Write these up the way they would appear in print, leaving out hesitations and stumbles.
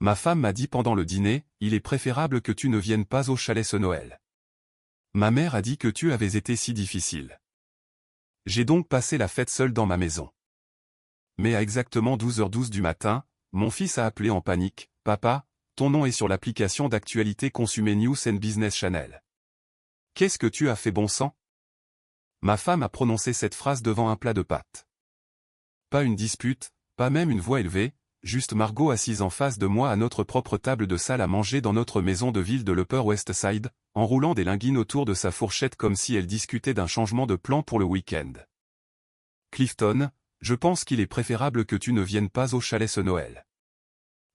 Ma femme m'a dit pendant le dîner, il est préférable que tu ne viennes pas au chalet ce Noël. Ma mère a dit que tu avais été si difficile. J'ai donc passé la fête seule dans ma maison. Mais à exactement 12h12 du matin, mon fils a appelé en panique, « Papa, ton nom est sur l'application d'actualité Consumer News and Business Channel. Qu'est-ce que tu as fait bon sang ?» Ma femme a prononcé cette phrase devant un plat de pâtes. Pas une dispute, pas même une voix élevée, juste Margot assise en face de moi à notre propre table de salle à manger dans notre maison de ville de l'Upper West Side, enroulant des linguines autour de sa fourchette comme si elle discutait d'un changement de plan pour le week-end. « Clifton, je pense qu'il est préférable que tu ne viennes pas au chalet ce Noël.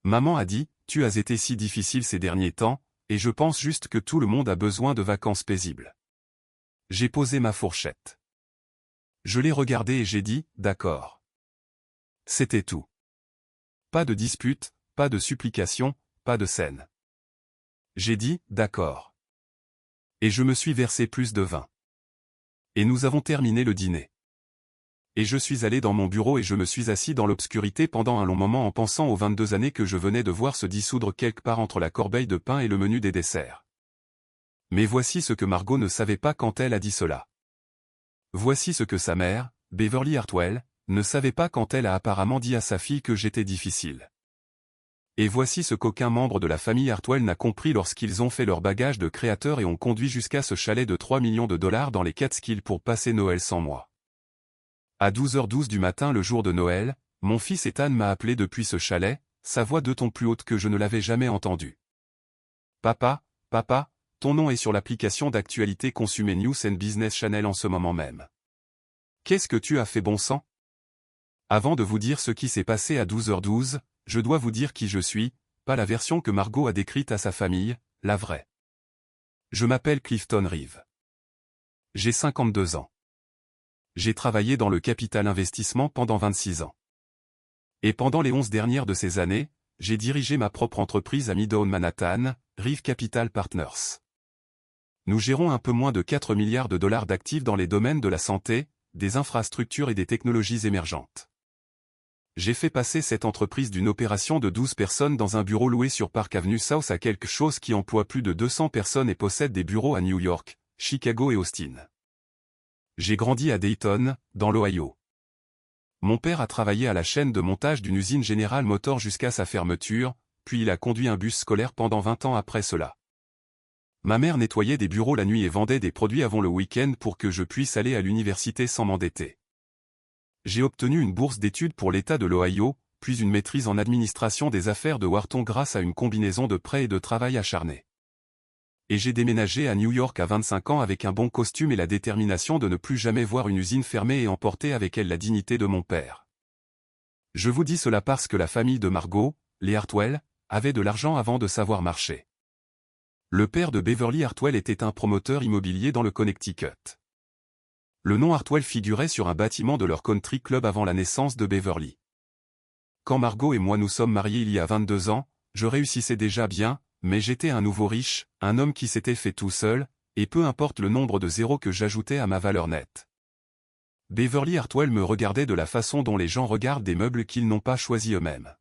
Maman a dit, tu as été si difficile ces derniers temps, et je pense juste que tout le monde a besoin de vacances paisibles. » J'ai posé ma fourchette. Je l'ai regardée et j'ai dit, d'accord. C'était tout. Pas de dispute, pas de supplication, pas de scène. J'ai dit, d'accord. Et je me suis versé plus de vin. Et nous avons terminé le dîner. Et je suis allé dans mon bureau et je me suis assis dans l'obscurité pendant un long moment en pensant aux 22 années que je venais de voir se dissoudre quelque part entre la corbeille de pain et le menu des desserts. Mais voici ce que Margot ne savait pas quand elle a dit cela. Voici ce que sa mère, Beverly Hartwell, ne savait pas quand elle a apparemment dit à sa fille que j'étais difficile. Et voici ce qu'aucun membre de la famille Hartwell n'a compris lorsqu'ils ont fait leur bagage de créateurs et ont conduit jusqu'à ce chalet de 3 millions de dollars dans les Catskills pour passer Noël sans moi. À 12h12 du matin le jour de Noël, mon fils Ethan m'a appelé depuis ce chalet, sa voix 2 tons plus haute que je ne l'avais jamais entendue. « Papa, papa, ton nom est sur l'application d'actualité Consumer News and Business Channel en ce moment même. Qu'est-ce que tu as fait bon sang ? Avant de vous dire ce qui s'est passé à 12h12, je dois vous dire qui je suis, pas la version que Margot a décrite à sa famille, la vraie. Je m'appelle Clifton Reeve. J'ai 52 ans. J'ai travaillé dans le capital investissement pendant 26 ans. Et pendant les 11 dernières de ces années, j'ai dirigé ma propre entreprise à Midtown Manhattan, Reeve Capital Partners. Nous gérons un peu moins de 4 milliards de dollars d'actifs dans les domaines de la santé, des infrastructures et des technologies émergentes. J'ai fait passer cette entreprise d'une opération de 12 personnes dans un bureau loué sur Park Avenue South à quelque chose qui emploie plus de 200 personnes et possède des bureaux à New York, Chicago et Austin. J'ai grandi à Dayton, dans l'Ohio. Mon père a travaillé à la chaîne de montage d'une usine General Motors jusqu'à sa fermeture, puis il a conduit un bus scolaire pendant 20 ans après cela. Ma mère nettoyait des bureaux la nuit et vendait des produits avant le week-end pour que je puisse aller à l'université sans m'endetter. J'ai obtenu une bourse d'études pour l'État de l'Ohio, puis une maîtrise en administration des affaires de Wharton grâce à une combinaison de prêts et de travail acharné. Et j'ai déménagé à New York à 25 ans avec un bon costume et la détermination de ne plus jamais voir une usine fermée et emporter avec elle la dignité de mon père. Je vous dis cela parce que la famille de Margot, les Hartwell, avait de l'argent avant de savoir marcher. Le père de Beverly Hartwell était un promoteur immobilier dans le Connecticut. Le nom Hartwell figurait sur un bâtiment de leur country club avant la naissance de Beverly. Quand Margot et moi nous sommes mariés il y a 22 ans, je réussissais déjà bien, mais j'étais un nouveau riche, un homme qui s'était fait tout seul, et peu importe le nombre de zéros que j'ajoutais à ma valeur nette. Beverly Hartwell me regardait de la façon dont les gens regardent des meubles qu'ils n'ont pas choisis eux-mêmes.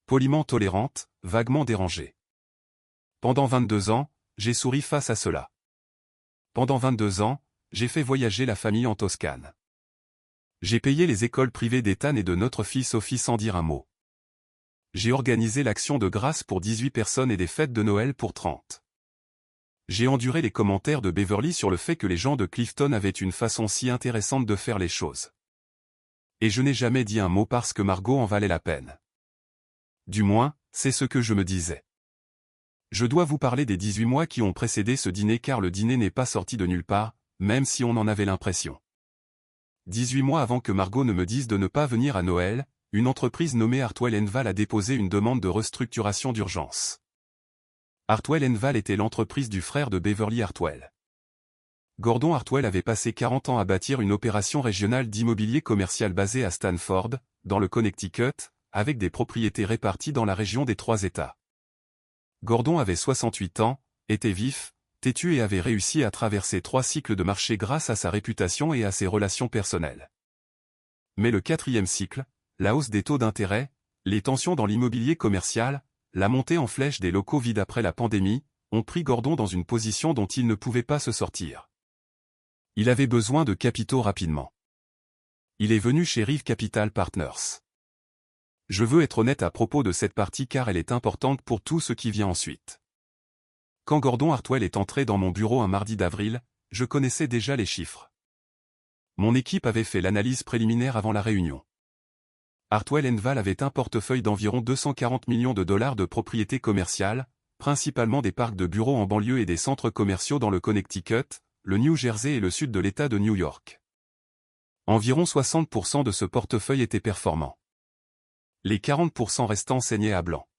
Poliment tolérante, vaguement dérangée. Pendant 22 ans, j'ai souri face à cela. Pendant 22 ans, j'ai fait voyager la famille en Toscane. J'ai payé les écoles privées d'Ethan et de notre fils Sophie sans dire un mot. J'ai organisé l'action de grâce pour 18 personnes et des fêtes de Noël pour 30. J'ai enduré les commentaires de Beverly sur le fait que les gens de Clifton avaient une façon si intéressante de faire les choses. Et je n'ai jamais dit un mot parce que Margot en valait la peine. Du moins, c'est ce que je me disais. Je dois vous parler des 18 mois qui ont précédé ce dîner car le dîner n'est pas sorti de nulle part, même si on en avait l'impression. 18 mois avant que Margot ne me dise de ne pas venir à Noël, une entreprise nommée Hartwell & Val a déposé une demande de restructuration d'urgence. Hartwell & Val était l'entreprise du frère de Beverly Hartwell. Gordon Hartwell avait passé 40 ans à bâtir une opération régionale d'immobilier commercial basée à Stanford, dans le Connecticut, avec des propriétés réparties dans la région des 3 États. Gordon avait 68 ans, était vif, têtu et avait réussi à traverser 3 cycles de marché grâce à sa réputation et à ses relations personnelles. Mais le 4e cycle, la hausse des taux d'intérêt, les tensions dans l'immobilier commercial, la montée en flèche des locaux vides après la pandémie, ont pris Gordon dans une position dont il ne pouvait pas se sortir. Il avait besoin de capitaux rapidement. Il est venu chez Rive Capital Partners. Je veux être honnête à propos de cette partie car elle est importante pour tout ce qui vient ensuite. Quand Gordon Hartwell est entré dans mon bureau un mardi d'avril, je connaissais déjà les chiffres. Mon équipe avait fait l'analyse préliminaire avant la réunion. Hartwell & Val avait un portefeuille d'environ 240 millions de dollars de propriétés commerciales, principalement des parcs de bureaux en banlieue et des centres commerciaux dans le Connecticut, le New Jersey et le sud de l'État de New York. Environ 60% de ce portefeuille était performant. Les 40% restants saignaient à blanc.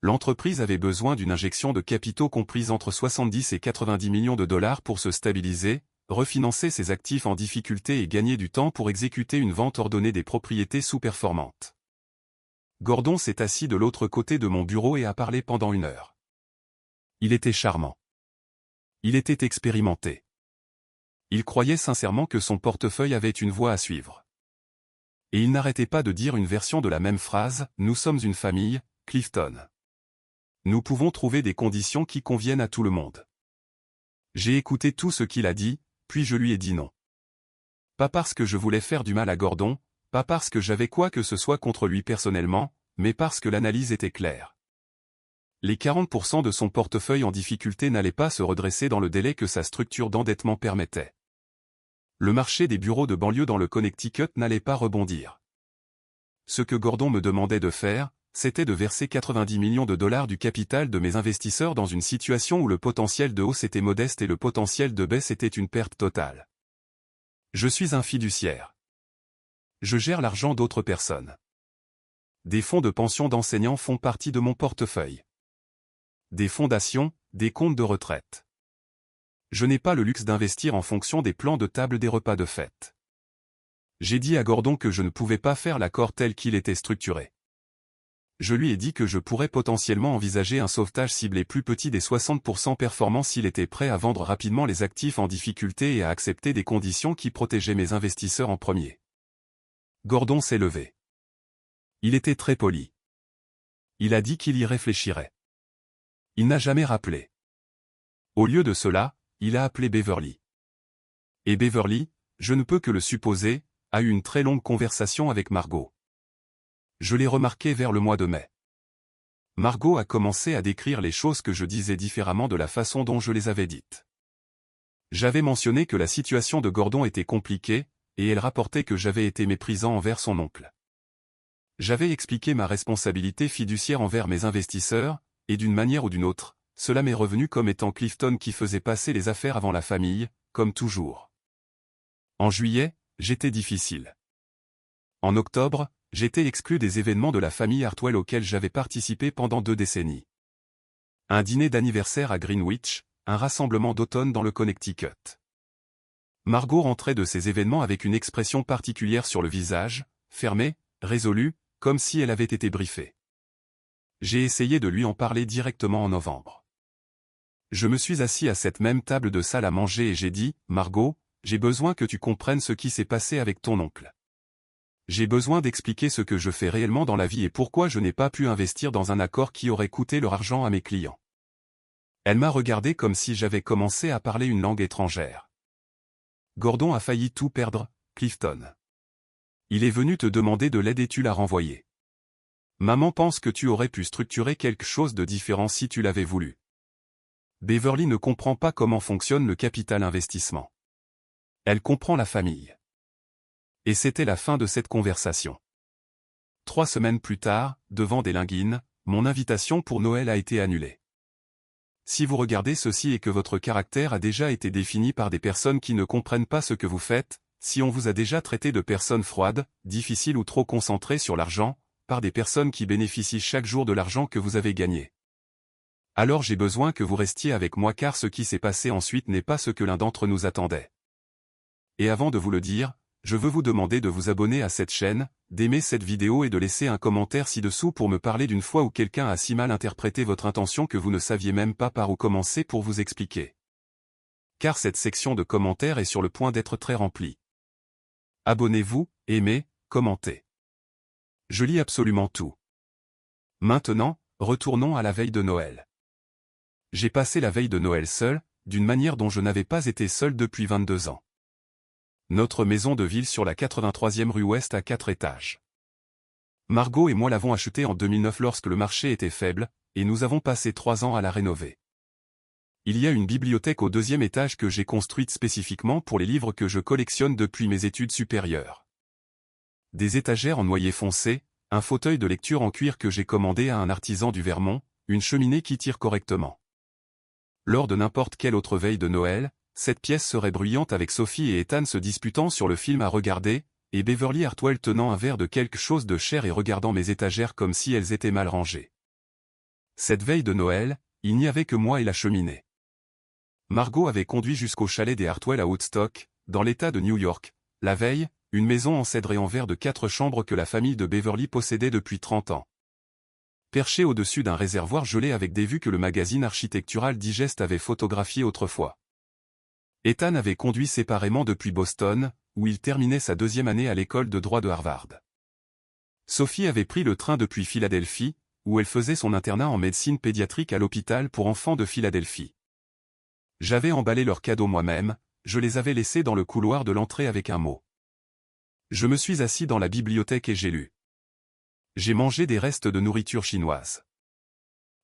L'entreprise avait besoin d'une injection de capitaux comprise entre 70 et 90 millions de dollars pour se stabiliser, refinancer ses actifs en difficulté et gagner du temps pour exécuter une vente ordonnée des propriétés sous-performantes. Gordon s'est assis de l'autre côté de mon bureau et a parlé pendant 1 heure. Il était charmant. Il était expérimenté. Il croyait sincèrement que son portefeuille avait une voie à suivre. Et il n'arrêtait pas de dire une version de la même phrase, « Nous sommes une famille, Clifton. Nous pouvons trouver des conditions qui conviennent à tout le monde. » J'ai écouté tout ce qu'il a dit, puis je lui ai dit non. Pas parce que je voulais faire du mal à Gordon, pas parce que j'avais quoi que ce soit contre lui personnellement, mais parce que l'analyse était claire. Les 40% de son portefeuille en difficulté n'allaient pas se redresser dans le délai que sa structure d'endettement permettait. Le marché des bureaux de banlieue dans le Connecticut n'allait pas rebondir. Ce que Gordon me demandait de faire, c'était de verser 90 millions de dollars du capital de mes investisseurs dans une situation où le potentiel de hausse était modeste et le potentiel de baisse était une perte totale. Je suis un fiduciaire. Je gère l'argent d'autres personnes. Des fonds de pension d'enseignants font partie de mon portefeuille. Des fondations, des comptes de retraite. Je n'ai pas le luxe d'investir en fonction des plans de table des repas de fête. J'ai dit à Gordon que je ne pouvais pas faire l'accord tel qu'il était structuré. Je lui ai dit que je pourrais potentiellement envisager un sauvetage ciblé plus petit des 60% performants s'il était prêt à vendre rapidement les actifs en difficulté et à accepter des conditions qui protégeaient mes investisseurs en premier. Gordon s'est levé. Il était très poli. Il a dit qu'il y réfléchirait. Il n'a jamais rappelé. Au lieu de cela, il a appelé Beverly. Et Beverly, je ne peux que le supposer, a eu une très longue conversation avec Margot. Je l'ai remarqué vers le mois de mai. Margot a commencé à décrire les choses que je disais différemment de la façon dont je les avais dites. J'avais mentionné que la situation de Gordon était compliquée, et elle rapportait que j'avais été méprisant envers son oncle. J'avais expliqué ma responsabilité fiduciaire envers mes investisseurs, et d'une manière ou d'une autre, cela m'est revenu comme étant Clifton qui faisait passer les affaires avant la famille, comme toujours. En juillet, j'étais difficile. En octobre, j'étais exclu des événements de la famille Hartwell auxquels j'avais participé pendant 2 décennies. Un dîner d'anniversaire à Greenwich, un rassemblement d'automne dans le Connecticut. Margot rentrait de ces événements avec une expression particulière sur le visage, fermée, résolue, comme si elle avait été briefée. J'ai essayé de lui en parler directement en novembre. Je me suis assis à cette même table de salle à manger et j'ai dit, « Margot, j'ai besoin que tu comprennes ce qui s'est passé avec ton oncle. J'ai besoin d'expliquer ce que je fais réellement dans la vie et pourquoi je n'ai pas pu investir dans un accord qui aurait coûté leur argent à mes clients. » Elle m'a regardé comme si j'avais commencé à parler une langue étrangère. Gordon a failli tout perdre, Clifton. Il est venu te demander de l'aide et tu l'as renvoyé. Maman pense que tu aurais pu structurer quelque chose de différent si tu l'avais voulu. Beverly ne comprend pas comment fonctionne le capital investissement. Elle comprend la famille. Et c'était la fin de cette conversation. 3 semaines plus tard, devant des linguines, mon invitation pour Noël a été annulée. Si vous regardez ceci et que votre caractère a déjà été défini par des personnes qui ne comprennent pas ce que vous faites, si on vous a déjà traité de personnes froides, difficiles ou trop concentrées sur l'argent, par des personnes qui bénéficient chaque jour de l'argent que vous avez gagné. Alors j'ai besoin que vous restiez avec moi car ce qui s'est passé ensuite n'est pas ce que l'un d'entre nous attendait. Et avant de vous le dire, je veux vous demander de vous abonner à cette chaîne, d'aimer cette vidéo et de laisser un commentaire ci-dessous pour me parler d'une fois où quelqu'un a si mal interprété votre intention que vous ne saviez même pas par où commencer pour vous expliquer. Car cette section de commentaires est sur le point d'être très remplie. Abonnez-vous, aimez, commentez. Je lis absolument tout. Maintenant, retournons à la veille de Noël. J'ai passé la veille de Noël seul, d'une manière dont je n'avais pas été seul depuis 22 ans. Notre maison de ville sur la 83e rue Ouest à 4 étages. Margot et moi l'avons achetée en 2009 lorsque le marché était faible, et nous avons passé 3 ans à la rénover. Il y a une bibliothèque au 2e étage que j'ai construite spécifiquement pour les livres que je collectionne depuis mes études supérieures. Des étagères en noyer foncé, un fauteuil de lecture en cuir que j'ai commandé à un artisan du Vermont, une cheminée qui tire correctement. Lors de n'importe quelle autre veille de Noël, cette pièce serait bruyante avec Sophie et Ethan se disputant sur le film à regarder, et Beverly Hartwell tenant un verre de quelque chose de cher et regardant mes étagères comme si elles étaient mal rangées. Cette veille de Noël, il n'y avait que moi et la cheminée. Margot avait conduit jusqu'au chalet des Hartwell à Woodstock, dans l'État de New York, la veille, une maison en cèdre et en verre de 4 chambres que la famille de Beverly possédait depuis 30 ans. Perchée au-dessus d'un réservoir gelé avec des vues que le magazine architectural Digest avait photographiées autrefois. Ethan avait conduit séparément depuis Boston, où il terminait sa 2e année à l'école de droit de Harvard. Sophie avait pris le train depuis Philadelphie, où elle faisait son internat en médecine pédiatrique à l'hôpital pour enfants de Philadelphie. J'avais emballé leurs cadeaux moi-même, je les avais laissés dans le couloir de l'entrée avec un mot. Je me suis assis dans la bibliothèque et j'ai lu. J'ai mangé des restes de nourriture chinoise.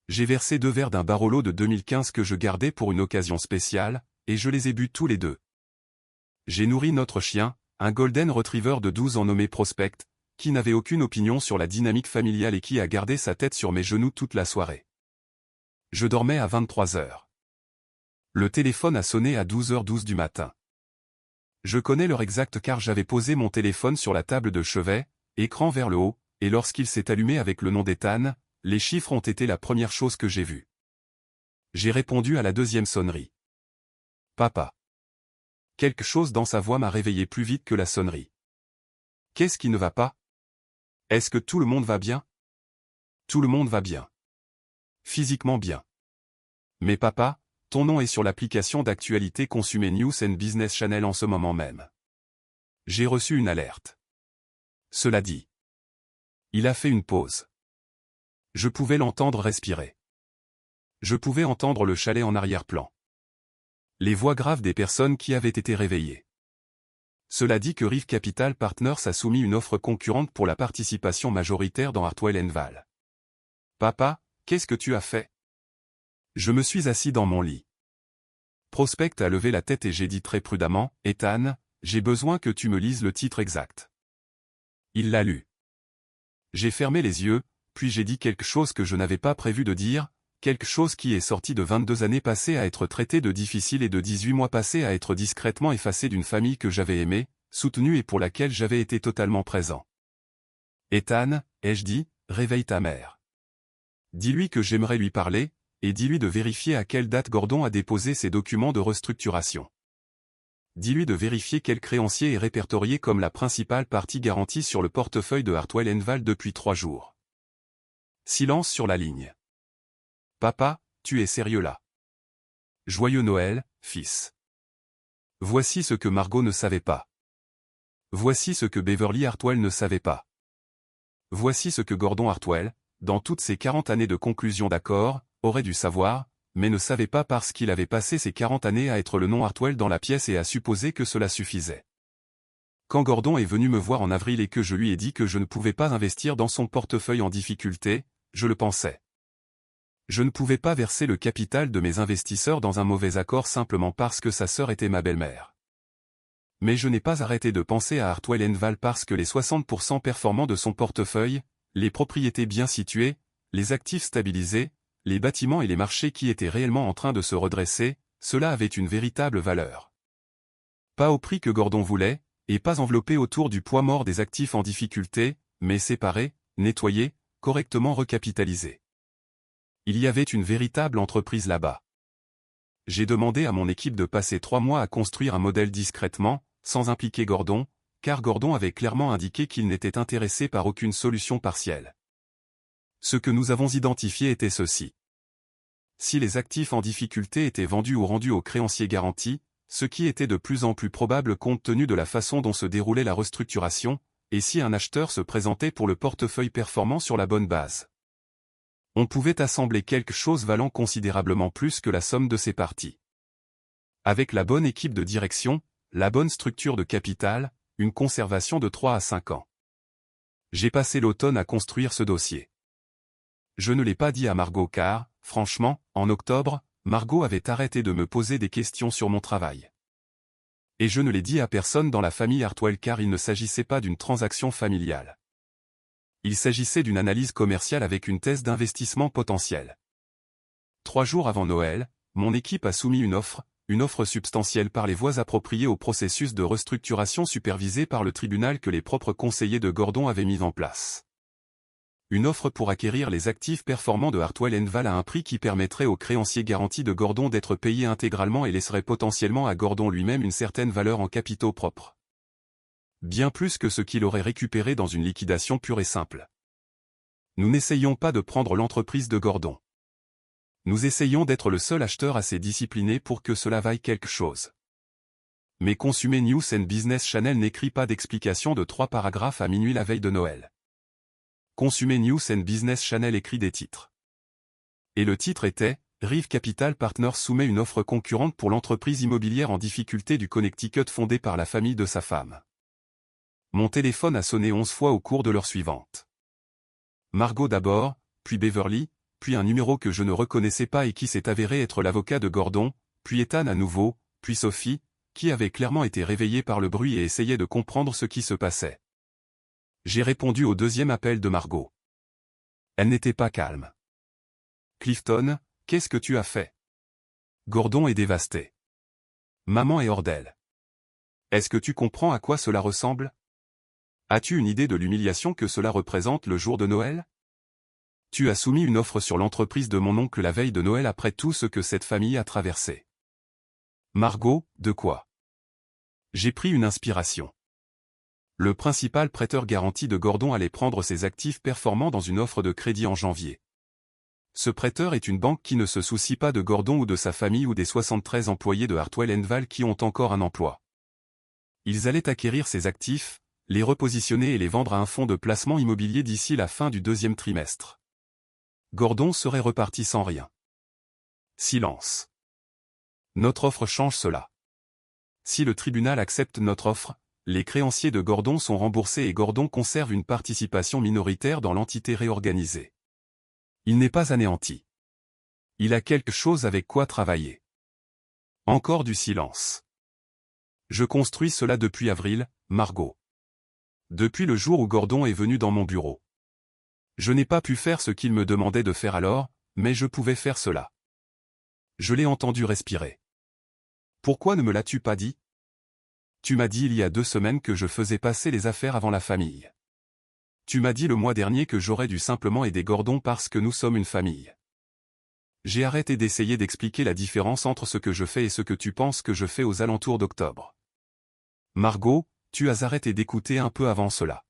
J'ai versé 2 verres d'un Barolo de 2015 que je gardais pour une occasion spéciale, et je les ai bu tous les 2. J'ai nourri notre chien, un Golden Retriever de 12 ans nommé Prospect, qui n'avait aucune opinion sur la dynamique familiale et qui a gardé sa tête sur mes genoux toute la soirée. Je dormais à 23 heures. Le téléphone a sonné à 12h12 du matin. Je connais l'heure exacte car j'avais posé mon téléphone sur la table de chevet, écran vers le haut, et lorsqu'il s'est allumé avec le nom d'Ethan, les chiffres ont été la première chose que j'ai vue. J'ai répondu à la 2e sonnerie. Papa. Quelque chose dans sa voix m'a réveillé plus vite que la sonnerie. Qu'est-ce qui ne va pas? Est-ce que tout le monde va bien? Tout le monde va bien. Physiquement bien. Mais papa, ton nom est sur l'application d'actualité Consumer News and Business Channel en ce moment même. J'ai reçu une alerte. Cela dit. Il a fait une pause. Je pouvais l'entendre respirer. Je pouvais entendre le chalet en arrière-plan. Les voix graves des personnes qui avaient été réveillées. Cela dit que Rive Capital Partners a soumis une offre concurrente pour la participation majoritaire dans Hartwell & Val. Papa, qu'est-ce que tu as fait? Je me suis assis dans mon lit. Prospect a levé la tête et j'ai dit très prudemment, Ethan, j'ai besoin que tu me lises le titre exact. Il l'a lu. J'ai fermé les yeux, puis j'ai dit quelque chose que je n'avais pas prévu de dire, quelque chose qui est sorti de 22 années passées à être traité de difficile et de 18 mois passés à être discrètement effacé d'une famille que j'avais aimée, soutenue et pour laquelle j'avais été totalement présent. Ethan, ai-je dit, réveille ta mère. Dis-lui que j'aimerais lui parler, et dis-lui de vérifier à quelle date Gordon a déposé ses documents de restructuration. Dis-lui de vérifier quel créancier est répertorié comme la principale partie garantie sur le portefeuille de Hartwell & Val depuis 3 jours. Silence sur la ligne. Papa, tu es sérieux là? Joyeux Noël, fils. Voici ce que Margot ne savait pas. Voici ce que Beverly Hartwell ne savait pas. Voici ce que Gordon Hartwell, dans toutes ses 40 années de conclusion d'accord, aurait dû savoir, mais ne savait pas parce qu'il avait passé ces 40 années à être le nom Hartwell dans la pièce et à supposer que cela suffisait. Quand Gordon est venu me voir en avril et que je lui ai dit que je ne pouvais pas investir dans son portefeuille en difficulté, je le pensais. Je ne pouvais pas verser le capital de mes investisseurs dans un mauvais accord simplement parce que sa sœur était ma belle-mère. Mais je n'ai pas arrêté de penser à Hartwell & Val parce que les 60% performants de son portefeuille, les propriétés bien situées, les actifs stabilisés, les bâtiments et les marchés qui étaient réellement en train de se redresser, cela avait une véritable valeur. Pas au prix que Gordon voulait, et pas enveloppé autour du poids mort des actifs en difficulté, mais séparés, nettoyés, correctement recapitalisés. Il y avait une véritable entreprise là-bas. J'ai demandé à mon équipe de passer 3 mois à construire un modèle discrètement, sans impliquer Gordon, car Gordon avait clairement indiqué qu'il n'était intéressé par aucune solution partielle. Ce que nous avons identifié était ceci. Si les actifs en difficulté étaient vendus ou rendus aux créanciers garantis, ce qui était de plus en plus probable compte tenu de la façon dont se déroulait la restructuration, et si un acheteur se présentait pour le portefeuille performant sur la bonne base. On pouvait assembler quelque chose valant considérablement plus que la somme de ses parties. Avec la bonne équipe de direction, la bonne structure de capital, une conservation de 3 à 5 ans. J'ai passé l'automne à construire ce dossier. Je ne l'ai pas dit à Margot car, franchement, en octobre, Margot avait arrêté de me poser des questions sur mon travail. Et je ne l'ai dit à personne dans la famille Hartwell car il ne s'agissait pas d'une transaction familiale. Il s'agissait d'une analyse commerciale avec une thèse d'investissement potentiel. 3 jours avant Noël, mon équipe a soumis une offre substantielle par les voies appropriées au processus de restructuration supervisé par le tribunal que les propres conseillers de Gordon avaient mis en place. Une offre pour acquérir les actifs performants de Hartwell & Val à un prix qui permettrait aux créanciers garantis de Gordon d'être payés intégralement et laisserait potentiellement à Gordon lui-même une certaine valeur en capitaux propres. Bien plus que ce qu'il aurait récupéré dans une liquidation pure et simple. Nous n'essayons pas de prendre l'entreprise de Gordon. Nous essayons d'être le seul acheteur assez discipliné pour que cela vaille quelque chose. Mais Consumer News & Business Channel n'écrit pas d'explication de 3 paragraphes à minuit la veille de Noël. Consumer News & Business Channel écrit des titres. Et le titre était « Rive Capital Partners soumet une offre concurrente pour l'entreprise immobilière en difficulté du Connecticut fondée par la famille de sa femme ». Mon téléphone a sonné 11 fois au cours de l'heure suivante. Margot d'abord, puis Beverly, puis un numéro que je ne reconnaissais pas et qui s'est avéré être l'avocat de Gordon, puis Ethan à nouveau, puis Sophie, qui avait clairement été réveillée par le bruit et essayait de comprendre ce qui se passait. J'ai répondu au deuxième appel de Margot. Elle n'était pas calme. Clifton, qu'est-ce que tu as fait? Gordon est dévasté. Maman est hors d'elle. Est-ce que tu comprends à quoi cela ressemble? As-tu une idée de l'humiliation que cela représente le jour de Noël? Tu as soumis une offre sur l'entreprise de mon oncle la veille de Noël après tout ce que cette famille a traversé. Margot, de quoi? J'ai pris une inspiration. Le principal prêteur garanti de Gordon allait prendre ses actifs performants dans une offre de crédit en janvier. Ce prêteur est une banque qui ne se soucie pas de Gordon ou de sa famille ou des 73 employés de Hartwell & Val qui ont encore un emploi. Ils allaient acquérir ces actifs, les repositionner et les vendre à un fonds de placement immobilier d'ici la fin du 2e trimestre. Gordon serait reparti sans rien. Silence. Notre offre change cela. Si le tribunal accepte notre offre, les créanciers de Gordon sont remboursés et Gordon conserve une participation minoritaire dans l'entité réorganisée. Il n'est pas anéanti. Il a quelque chose avec quoi travailler. Encore du silence. Je construis cela depuis avril, Margot. Depuis le jour où Gordon est venu dans mon bureau. Je n'ai pas pu faire ce qu'il me demandait de faire alors, mais je pouvais faire cela. Je l'ai entendu respirer. Pourquoi ne me l'as-tu pas dit? Tu m'as dit il y a 2 semaines que je faisais passer les affaires avant la famille. Tu m'as dit le mois dernier que j'aurais dû simplement aider Gordon parce que nous sommes une famille. J'ai arrêté d'essayer d'expliquer la différence entre ce que je fais et ce que tu penses que je fais aux alentours d'octobre. Margot, tu as arrêté d'écouter un peu avant cela.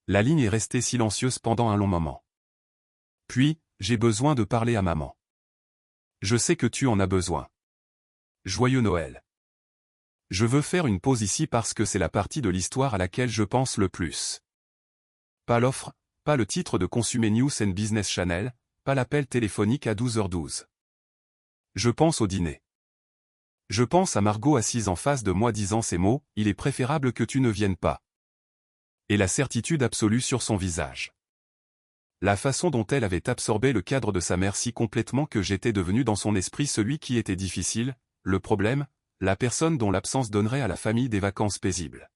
La ligne est restée silencieuse pendant un long moment. Puis, j'ai besoin de parler à maman. Je sais que tu en as besoin. Joyeux Noël. Je veux faire une pause ici parce que c'est la partie de l'histoire à laquelle je pense le plus. Pas l'offre, pas le titre de Consumer News & Business Channel, pas l'appel téléphonique à 12h12. Je pense au dîner. Je pense à Margot assise en face de moi disant ces mots, il est préférable que tu ne viennes pas. Et la certitude absolue sur son visage. La façon dont elle avait absorbé le cadre de sa mère si complètement que j'étais devenu dans son esprit celui qui était difficile, le problème, la personne dont l'absence donnerait à la famille des vacances paisibles.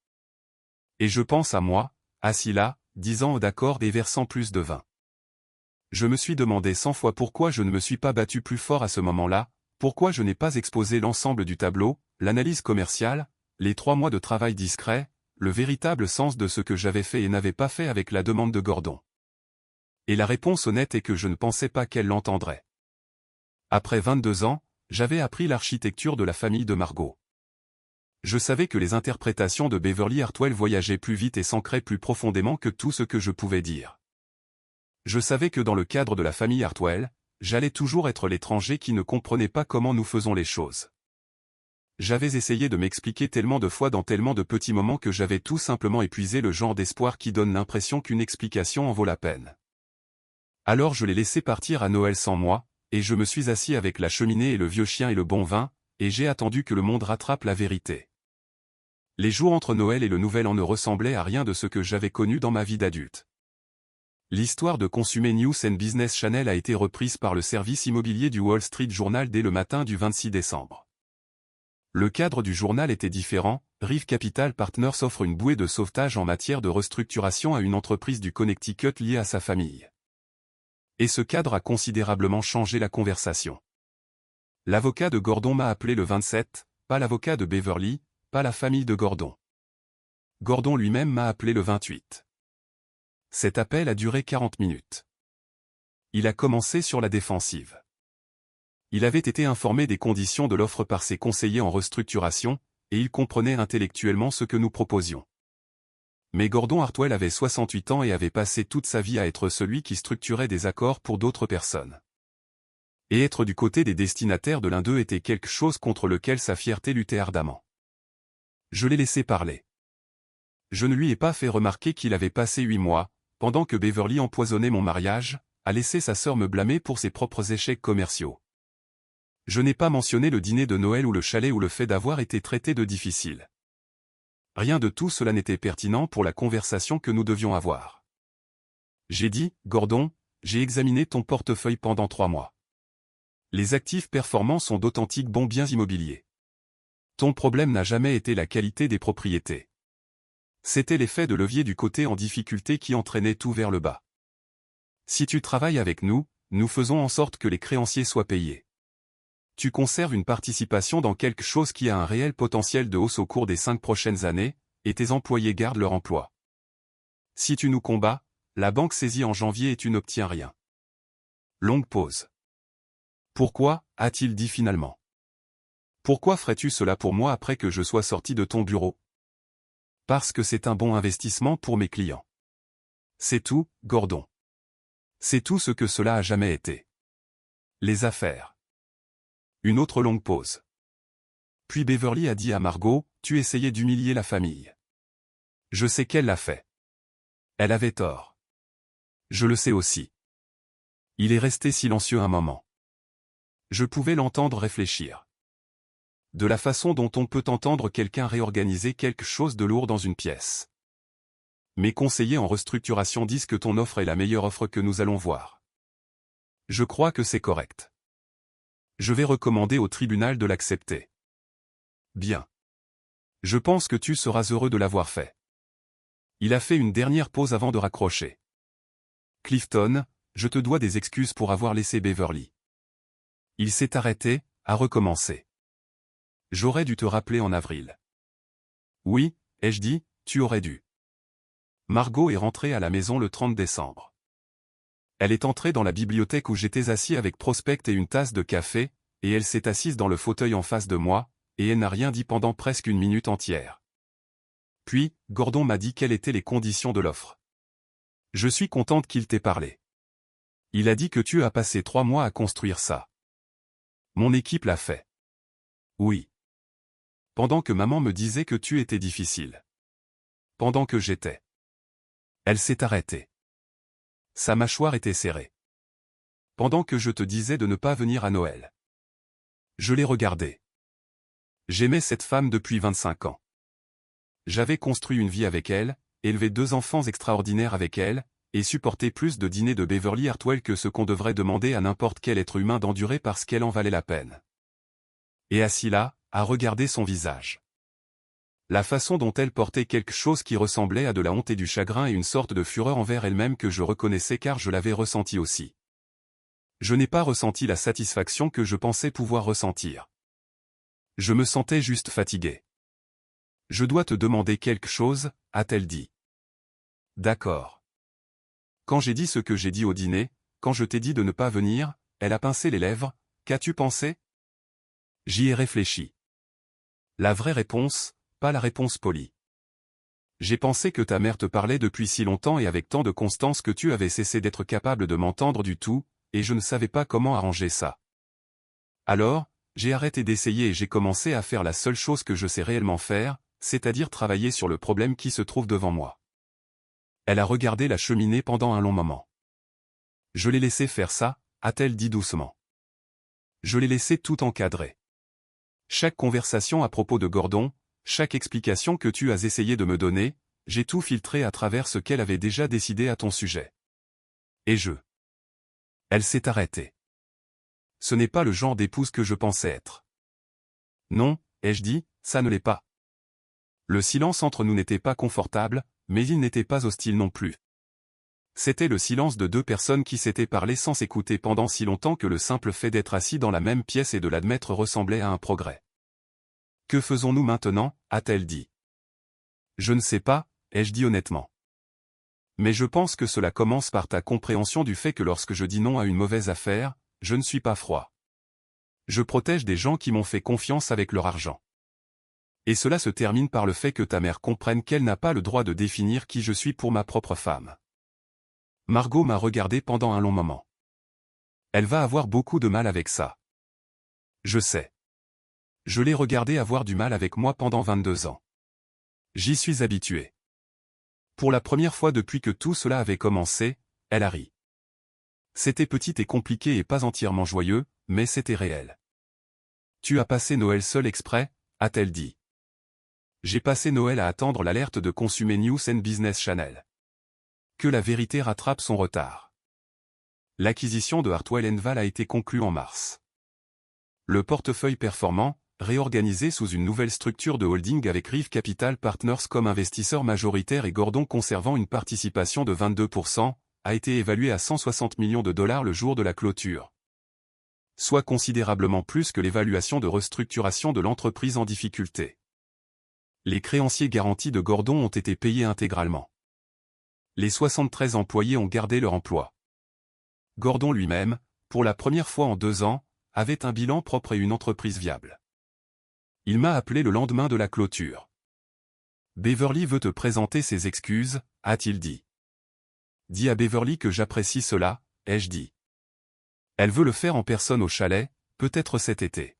Et je pense à moi, assis là, disant d'accord et versant plus de vin. Je me suis demandé 100 fois pourquoi je ne me suis pas battu plus fort à ce moment-là, pourquoi je n'ai pas exposé l'ensemble du tableau, l'analyse commerciale, les 3 mois de travail discret, le véritable sens de ce que j'avais fait et n'avais pas fait avec la demande de Gordon. Et la réponse honnête est que je ne pensais pas qu'elle l'entendrait. Après 22 ans, j'avais appris l'architecture de la famille de Margot. Je savais que les interprétations de Beverly Hartwell voyageaient plus vite et s'ancraient plus profondément que tout ce que je pouvais dire. Je savais que dans le cadre de la famille Hartwell, j'allais toujours être l'étranger qui ne comprenait pas comment nous faisons les choses. J'avais essayé de m'expliquer tellement de fois dans tellement de petits moments que j'avais tout simplement épuisé le genre d'espoir qui donne l'impression qu'une explication en vaut la peine. Alors je l'ai laissé partir à Noël sans moi, et je me suis assis avec la cheminée et le vieux chien et le bon vin, et j'ai attendu que le monde rattrape la vérité. Les jours entre Noël et le Nouvel An ne ressemblaient à rien de ce que j'avais connu dans ma vie d'adulte. L'histoire de Consumer News and Business Channel a été reprise par le service immobilier du Wall Street Journal dès le matin du 26 décembre. Le cadre du journal était différent, Rive Capital Partners offre une bouée de sauvetage en matière de restructuration à une entreprise du Connecticut liée à sa famille. Et ce cadre a considérablement changé la conversation. L'avocat de Gordon m'a appelé le 27, pas l'avocat de Beverly, pas la famille de Gordon. Gordon lui-même m'a appelé le 28. Cet appel a duré 40 minutes. Il a commencé sur la défensive. Il avait été informé des conditions de l'offre par ses conseillers en restructuration, et il comprenait intellectuellement ce que nous proposions. Mais Gordon Hartwell avait 68 ans et avait passé toute sa vie à être celui qui structurait des accords pour d'autres personnes. Et être du côté des destinataires de l'un d'eux était quelque chose contre lequel sa fierté luttait ardemment. Je l'ai laissé parler. Je ne lui ai pas fait remarquer qu'il avait passé 8 mois, pendant que Beverly empoisonnait mon mariage, à laisser sa sœur me blâmer pour ses propres échecs commerciaux. Je n'ai pas mentionné le dîner de Noël ou le chalet ou le fait d'avoir été traité de difficile. Rien de tout cela n'était pertinent pour la conversation que nous devions avoir. J'ai dit, Gordon, j'ai examiné ton portefeuille pendant 3 mois. Les actifs performants sont d'authentiques bons biens immobiliers. Ton problème n'a jamais été la qualité des propriétés. C'était l'effet de levier du côté en difficulté qui entraînait tout vers le bas. Si tu travailles avec nous, nous faisons en sorte que les créanciers soient payés. Tu conserves une participation dans quelque chose qui a un réel potentiel de hausse au cours des 5 prochaines années, et tes employés gardent leur emploi. Si tu nous combats, la banque saisit en janvier et tu n'obtiens rien. Longue pause. Pourquoi, a-t-il dit finalement. Pourquoi ferais-tu cela pour moi après que je sois sorti de ton bureau? Parce que c'est un bon investissement pour mes clients. C'est tout, Gordon. C'est tout ce que cela a jamais été. Les affaires. Une autre longue pause. Puis Beverly a dit à Margot, tu essayais d'humilier la famille. Je sais qu'elle l'a fait. Elle avait tort. Je le sais aussi. Il est resté silencieux un moment. Je pouvais l'entendre réfléchir. De la façon dont on peut entendre quelqu'un réorganiser quelque chose de lourd dans une pièce. Mes conseillers en restructuration disent que ton offre est la meilleure offre que nous allons voir. Je crois que c'est correct. Je vais recommander au tribunal de l'accepter. Bien. Je pense que tu seras heureux de l'avoir fait. Il a fait une dernière pause avant de raccrocher. Clifton, je te dois des excuses pour avoir laissé Beverly. Il s'est arrêté, a recommencé. J'aurais dû te rappeler en avril. Oui, ai-je dit, tu aurais dû. Margot est rentrée à la maison le 30 décembre. Elle est entrée dans la bibliothèque où j'étais assis avec Prospect et une tasse de café, et elle s'est assise dans le fauteuil en face de moi, et elle n'a rien dit pendant presque 1 minute entière. Puis, Gordon m'a dit quelles étaient les conditions de l'offre. Je suis contente qu'il t'ait parlé. Il a dit que tu as passé 3 mois à construire ça. Mon équipe l'a fait. Oui. Pendant que maman me disait que tu étais difficile. Pendant que j'étais. Elle s'est arrêtée. Sa mâchoire était serrée. Pendant que je te disais de ne pas venir à Noël. Je l'ai regardée. J'aimais cette femme depuis 25 ans. J'avais construit une vie avec elle, élevé 2 enfants extraordinaires avec elle, et supporté plus de dîners de Beverly Hartwell que ce qu'on devrait demander à n'importe quel être humain d'endurer parce qu'elle en valait la peine. Et assis là, à regarder son visage. La façon dont elle portait quelque chose qui ressemblait à de la honte et du chagrin et une sorte de fureur envers elle-même que je reconnaissais car je l'avais ressenti aussi. Je n'ai pas ressenti la satisfaction que je pensais pouvoir ressentir. Je me sentais juste fatigué. Je dois te demander quelque chose, a-t-elle dit. D'accord. Quand j'ai dit ce que j'ai dit au dîner, quand je t'ai dit de ne pas venir, elle a pincé les lèvres, qu'as-tu pensé? J'y ai réfléchi. La vraie réponse, pas la réponse polie. J'ai pensé que ta mère te parlait depuis si longtemps et avec tant de constance que tu avais cessé d'être capable de m'entendre du tout, et je ne savais pas comment arranger ça. Alors, j'ai arrêté d'essayer et j'ai commencé à faire la seule chose que je sais réellement faire, c'est-à-dire travailler sur le problème qui se trouve devant moi. Elle a regardé la cheminée pendant un long moment. Je l'ai laissé faire ça, a-t-elle dit doucement. Je l'ai laissé tout encadrer. Chaque conversation à propos de Gordon, chaque explication que tu as essayé de me donner, j'ai tout filtré à travers ce qu'elle avait déjà décidé à ton sujet. Et je. Elle s'est arrêtée. Ce n'est pas le genre d'épouse que je pensais être. Non, ai-je dit, ça ne l'est pas. Le silence entre nous n'était pas confortable, mais il n'était pas hostile non plus. C'était le silence de deux personnes qui s'étaient parlé sans s'écouter pendant si longtemps que le simple fait d'être assis dans la même pièce et de l'admettre ressemblait à un progrès. Que faisons-nous maintenant, a-t-elle dit. Je ne sais pas, ai-je dit honnêtement. Mais je pense que cela commence par ta compréhension du fait que lorsque je dis non à une mauvaise affaire, je ne suis pas froid. Je protège des gens qui m'ont fait confiance avec leur argent. Et cela se termine par le fait que ta mère comprenne qu'elle n'a pas le droit de définir qui je suis pour ma propre femme. Margot m'a regardé pendant un long moment. Elle va avoir beaucoup de mal avec ça. Je sais. Je l'ai regardée avoir du mal avec moi pendant 22 ans. J'y suis habitué. Pour la première fois depuis que tout cela avait commencé, elle a ri. C'était petit et compliqué et pas entièrement joyeux, mais c'était réel. Tu as passé Noël seul exprès, a-t-elle dit. J'ai passé Noël à attendre l'alerte de Consumer News and Business Channel. Que la vérité rattrape son retard. L'acquisition de Hartwell & Val a été conclue en mars. Le portefeuille performant, réorganisé sous une nouvelle structure de holding avec Rive Capital Partners comme investisseur majoritaire et Gordon conservant une participation de 22%, a été évalué à 160 millions de dollars le jour de la clôture. Soit considérablement plus que l'évaluation de restructuration de l'entreprise en difficulté. Les créanciers garantis de Gordon ont été payés intégralement. Les 73 employés ont gardé leur emploi. Gordon lui-même, pour la première fois en 2 ans, avait un bilan propre et une entreprise viable. Il m'a appelé le lendemain de la clôture. Beverly veut te présenter ses excuses, a-t-il dit. Dis à Beverly que j'apprécie cela, ai-je dit. Elle veut le faire en personne au chalet, peut-être cet été.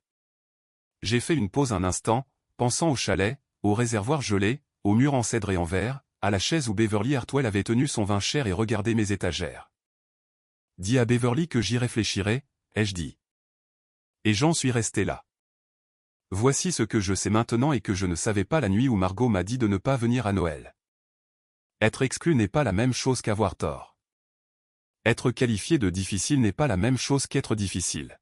J'ai fait une pause un instant, pensant au chalet, au réservoir gelé, au mur en cèdre et en verre, à la chaise où Beverly Hartwell avait tenu son vin cher et regardé mes étagères. Dis à Beverly que j'y réfléchirai, ai-je dit. Et j'en suis resté là. Voici ce que je sais maintenant et que je ne savais pas la nuit où Margot m'a dit de ne pas venir à Noël. Être exclu n'est pas la même chose qu'avoir tort. Être qualifié de difficile n'est pas la même chose qu'être difficile.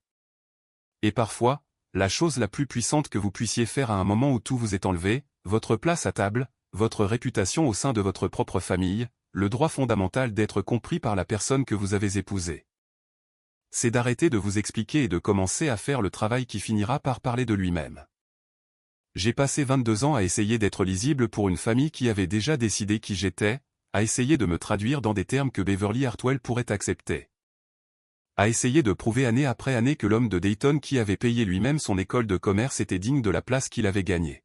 Et parfois, la chose la plus puissante que vous puissiez faire à un moment où tout vous est enlevé, votre place à table, votre réputation au sein de votre propre famille, le droit fondamental d'être compris par la personne que vous avez épousée. C'est d'arrêter de vous expliquer et de commencer à faire le travail qui finira par parler de lui-même. J'ai passé 22 ans à essayer d'être lisible pour une famille qui avait déjà décidé qui j'étais, à essayer de me traduire dans des termes que Beverly Hartwell pourrait accepter. À essayer de prouver année après année que l'homme de Dayton qui avait payé lui-même son école de commerce était digne de la place qu'il avait gagnée.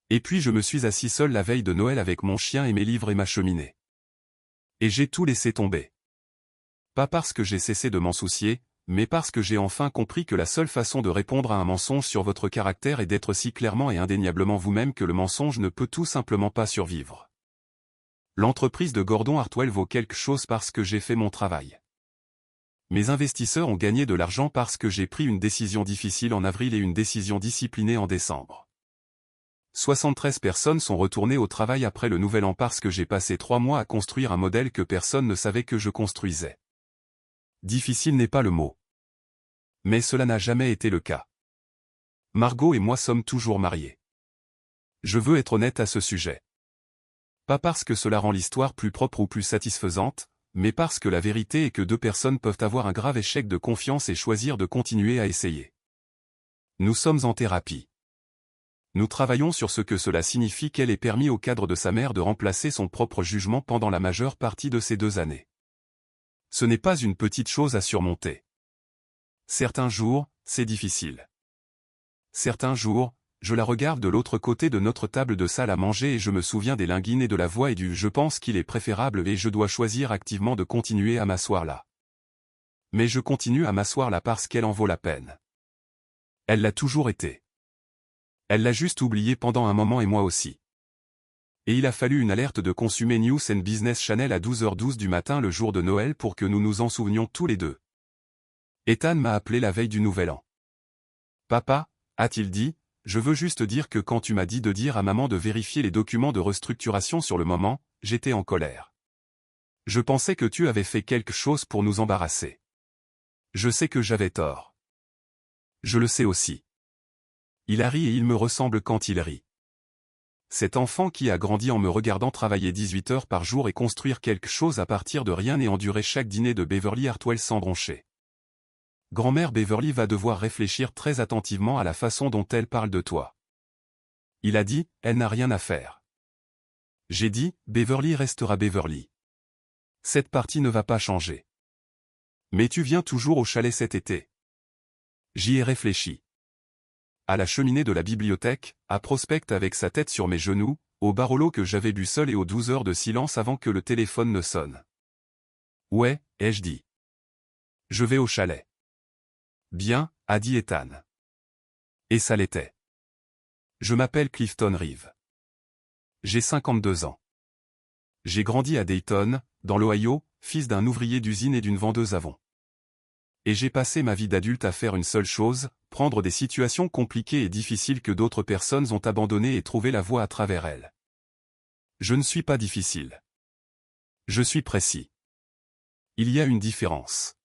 Et puis je me suis assis seul la veille de Noël avec mon chien et mes livres et ma cheminée. Et j'ai tout laissé tomber. Pas parce que j'ai cessé de m'en soucier, mais parce que j'ai enfin compris que la seule façon de répondre à un mensonge sur votre caractère est d'être si clairement et indéniablement vous-même que le mensonge ne peut tout simplement pas survivre. L'entreprise de Gordon Hartwell vaut quelque chose parce que j'ai fait mon travail. Mes investisseurs ont gagné de l'argent parce que j'ai pris une décision difficile en avril et une décision disciplinée en décembre. 73 personnes sont retournées au travail après le nouvel an parce que j'ai passé 3 mois à construire un modèle que personne ne savait que je construisais. Difficile n'est pas le mot. Mais cela n'a jamais été le cas. Margot et moi sommes toujours mariés. Je veux être honnête à ce sujet. Pas parce que cela rend l'histoire plus propre ou plus satisfaisante, mais parce que la vérité est que 2 personnes peuvent avoir un grave échec de confiance et choisir de continuer à essayer. Nous sommes en thérapie. Nous travaillons sur ce que cela signifie qu'elle ait permis au cadre de sa mère de remplacer son propre jugement pendant la majeure partie de ces 2 années. Ce n'est pas une petite chose à surmonter. Certains jours, c'est difficile. Certains jours, je la regarde de l'autre côté de notre table de salle à manger et je me souviens des linguines et de la voix et du « je pense qu'il est préférable » et je dois choisir activement de continuer à m'asseoir là. Mais je continue à m'asseoir là parce qu'elle en vaut la peine. Elle l'a toujours été. Elle l'a juste oublié pendant un moment et moi aussi. Et il a fallu une alerte de Consumer News and Business Channel à 12h12 du matin le jour de Noël pour que nous nous en souvenions tous les deux. Ethan m'a appelé la veille du Nouvel An. Papa, a-t-il dit, je veux juste dire que quand tu m'as dit de dire à maman de vérifier les documents de restructuration sur le moment, j'étais en colère. Je pensais que tu avais fait quelque chose pour nous embarrasser. Je sais que j'avais tort. Je le sais aussi. Il a ri et il me ressemble quand il rit. Cet enfant qui a grandi en me regardant travailler 18 heures par jour et construire quelque chose à partir de rien et endurer chaque dîner de Beverly Hartwell sans broncher. Grand-mère Beverly va devoir réfléchir très attentivement à la façon dont elle parle de toi. Il a dit, elle n'a rien à faire. J'ai dit, Beverly restera Beverly. Cette partie ne va pas changer. Mais tu viens toujours au chalet cet été. J'y ai réfléchi. À la cheminée de la bibliothèque, à Prospect avec sa tête sur mes genoux, au Barolo que j'avais bu seul et aux 12 heures de silence avant que le téléphone ne sonne. Ouais, ai-je dit. Je vais au chalet. Bien, a dit Ethan. Et ça l'était. Je m'appelle Clifton Reeve. J'ai 52 ans. J'ai grandi à Dayton, dans l'Ohio, fils d'un ouvrier d'usine et d'une vendeuse avant. Et j'ai passé ma vie d'adulte à faire une seule chose, prendre des situations compliquées et difficiles que d'autres personnes ont abandonnées et trouver la voie à travers elles. Je ne suis pas difficile. Je suis précis. Il y a une différence.